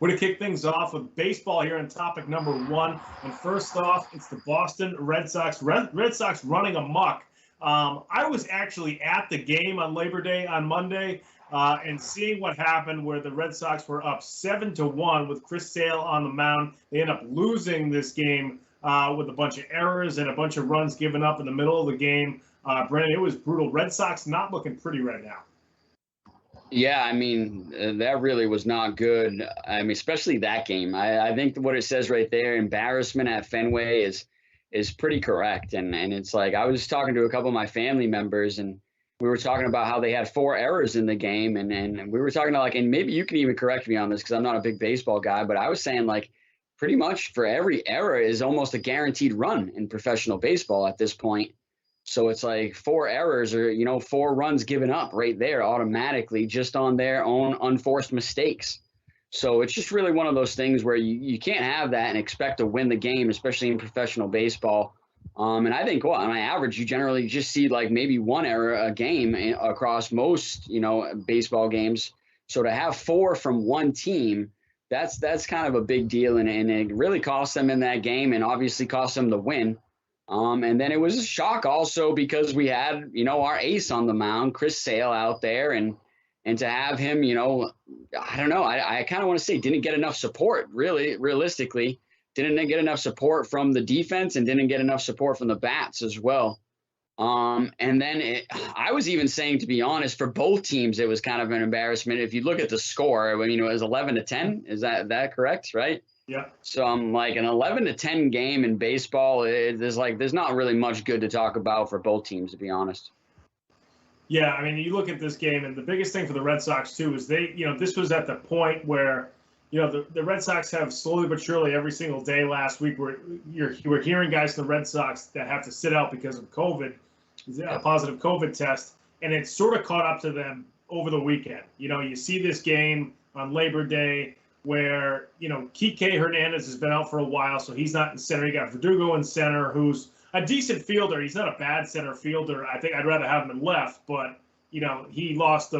We're going to kick things off with baseball here on topic number 1. And first off, it's the Boston Red Sox. Red Sox running amok. I was actually at the game on Labor Day on Monday and seeing what happened where the Red Sox were up 7-1 with Chris Sale on the mound. They end up losing this game with a bunch of errors and a bunch of runs given up in the middle of the game. Brandon, it was brutal. Red Sox not looking pretty right now. Yeah, I mean, that really was not good. I mean, especially that game. I think what it says right there, embarrassment at Fenway, is pretty correct. And it's like, I was talking to a couple of my family members, and we were talking about how they had 4 errors in the game. And we were talking to, like, and maybe you can even correct me on this because I'm not a big baseball guy, but I was saying, like, pretty much for every error is almost a guaranteed run in professional baseball at this point. So it's like 4 errors or, 4 runs given up right there automatically just on their own unforced mistakes. So it's just really one of those things where you can't have that and expect to win the game, especially in professional baseball. And I think, on average, you generally just see like maybe 1 error a game across most, baseball games. So to have 4 from one team, that's kind of a big deal. And it really cost them in that game and obviously cost them the win. And then it was a shock also because we had, our ace on the mound, Chris Sale, out there, and to have him, I don't know, I kind of want to say didn't get enough support, realistically, didn't get enough support from the defense and didn't get enough support from the bats as well. And then I was even saying, to be honest, for both teams, it was kind of an embarrassment. If you look at the score, I mean, it was 11-10. Is that correct? Right? Yeah. So I'm like an 11-10 game in baseball. There's not really much good to talk about for both teams, to be honest. Yeah, I mean, you look at this game, and the biggest thing for the Red Sox too is they, this was at the point where, the Red Sox have slowly but surely every single day last week where we're hearing guys from the Red Sox that have to sit out because of COVID, a positive COVID test, and it's sort of caught up to them over the weekend. You see this game on Labor Day, where, Kike Hernandez has been out for a while, so he's not in center. You got Verdugo in center, who's a decent fielder. He's not a bad center fielder. I think I'd rather have him in left, but, he lost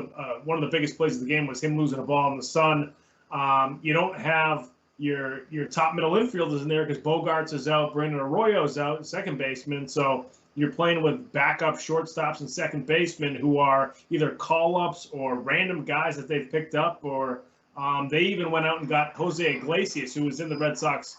one of the biggest plays of the game was him losing a ball in the sun. You don't have your top middle infielders in there because Bogarts is out, Brandon Arroyo's out, second baseman, so you're playing with backup shortstops and second basemen who are either call-ups or random guys that they've picked up, or they even went out and got Jose Iglesias, who was in the Red Sox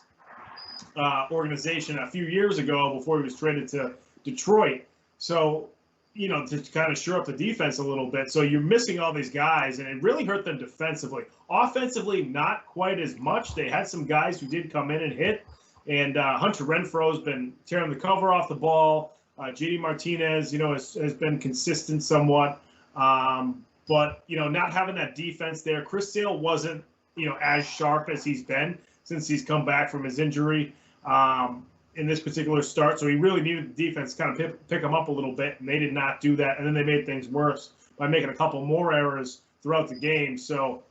organization a few years ago before he was traded to Detroit. So, to kind of shore up the defense a little bit. So you're missing all these guys, and it really hurt them defensively. Offensively, not quite as much. They had some guys who did come in and hit, and Hunter Renfroe's been tearing the cover off the ball. JD Martinez, has been consistent somewhat. But, not having that defense there, Chris Sale wasn't, as sharp as he's been since he's come back from his injury in this particular start. So he really needed the defense to kind of pick him up a little bit, and they did not do that. And then they made things worse by making a couple more errors throughout the game. So,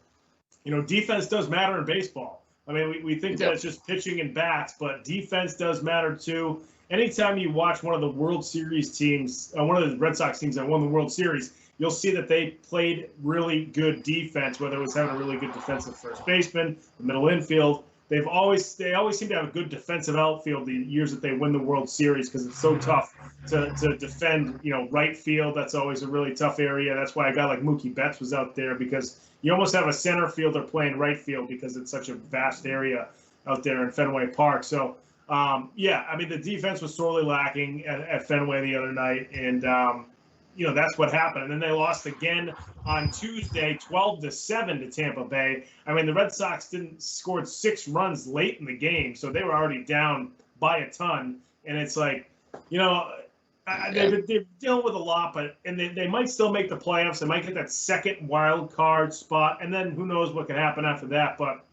defense does matter in baseball. I mean, we think that it's just pitching and bats, but defense does matter too. Anytime you watch one of the World Series teams, one of the Red Sox teams that won the World Series, you'll see that they played really good defense, whether it was having a really good defensive first baseman, the middle infield. They always seem to have a good defensive outfield the years that they win the World Series because it's so tough to defend, right field. That's always a really tough area. That's why a guy like Mookie Betts was out there, because you almost have a center fielder playing right field because it's such a vast area out there in Fenway Park. So, the defense was sorely lacking at Fenway the other night, and that's what happened. And then they lost again on Tuesday, 12-7 to Tampa Bay. I mean, the Red Sox scored 6 runs late in the game, so they were already down by a ton. And it's like, they're dealing with a lot, and they might still make the playoffs. They might get that second wild card spot, and then who knows what can happen after that. But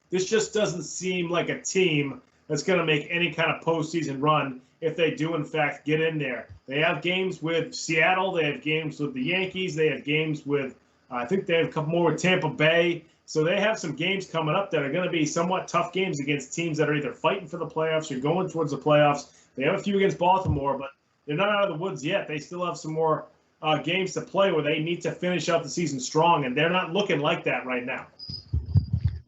this just doesn't seem like a team that's going to make any kind of postseason run if they do, in fact, get in there. They have games with Seattle. They have games with the Yankees. They have games with, I think they have a couple more with Tampa Bay. So they have some games coming up that are going to be somewhat tough games against teams that are either fighting for the playoffs or going towards the playoffs. They have a few against Baltimore, but they're not out of the woods yet. They still have some more games to play where they need to finish out the season strong, and they're not looking like that right now.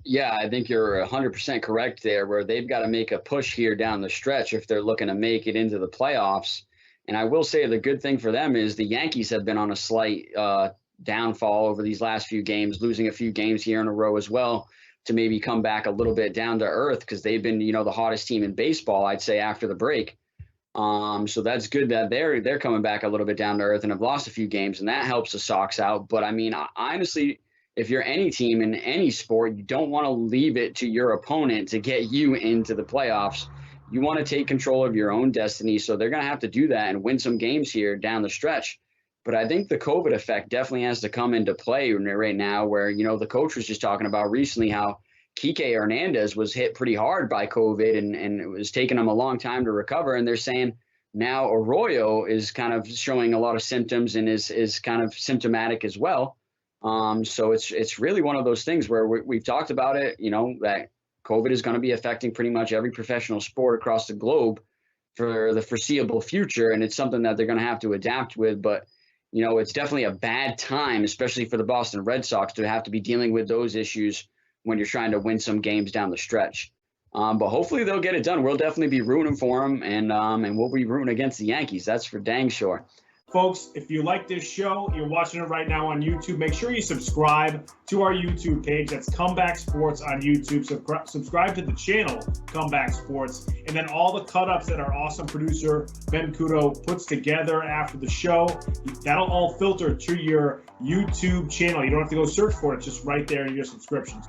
Yeah, I think you're 100% correct there, where they've got to make a push here down the stretch if they're looking to make it into the playoffs. And I will say the good thing for them is the Yankees have been on a slight downfall over these last few games, losing a few games here in a row as well, to maybe come back a little bit down to earth, because they've been, the hottest team in baseball, I'd say, after the break. So that's good that they're coming back a little bit down to earth and have lost a few games, and that helps the Sox out. But I mean, honestly, if you're any team in any sport, you don't want to leave it to your opponent to get you into the playoffs. You want to take control of your own destiny. So they're going to have to do that and win some games here down the stretch. But I think the COVID effect definitely has to come into play right now, where, the coach was just talking about recently how Kike Hernandez was hit pretty hard by COVID, and it was taking him a long time to recover. And they're saying now Arroyo is kind of showing a lot of symptoms and is kind of symptomatic as well. So it's really one of those things where we've talked about it, that COVID is going to be affecting pretty much every professional sport across the globe for the foreseeable future. And it's something that they're going to have to adapt with. But, it's definitely a bad time, especially for the Boston Red Sox, to have to be dealing with those issues when you're trying to win some games down the stretch. But hopefully they'll get it done. We'll definitely be rooting for them, and we'll be rooting against the Yankees. That's for dang sure. Folks, if you like this show, you're watching it right now on YouTube, make sure you subscribe to our YouTube page. That's Comeback Sports on YouTube. Subscribe to the channel, Comeback Sports. And then all the cut-ups that our awesome producer, Ben Kudo, puts together after the show, that'll all filter to your YouTube channel. You don't have to go search for it. It's just right there in your subscriptions.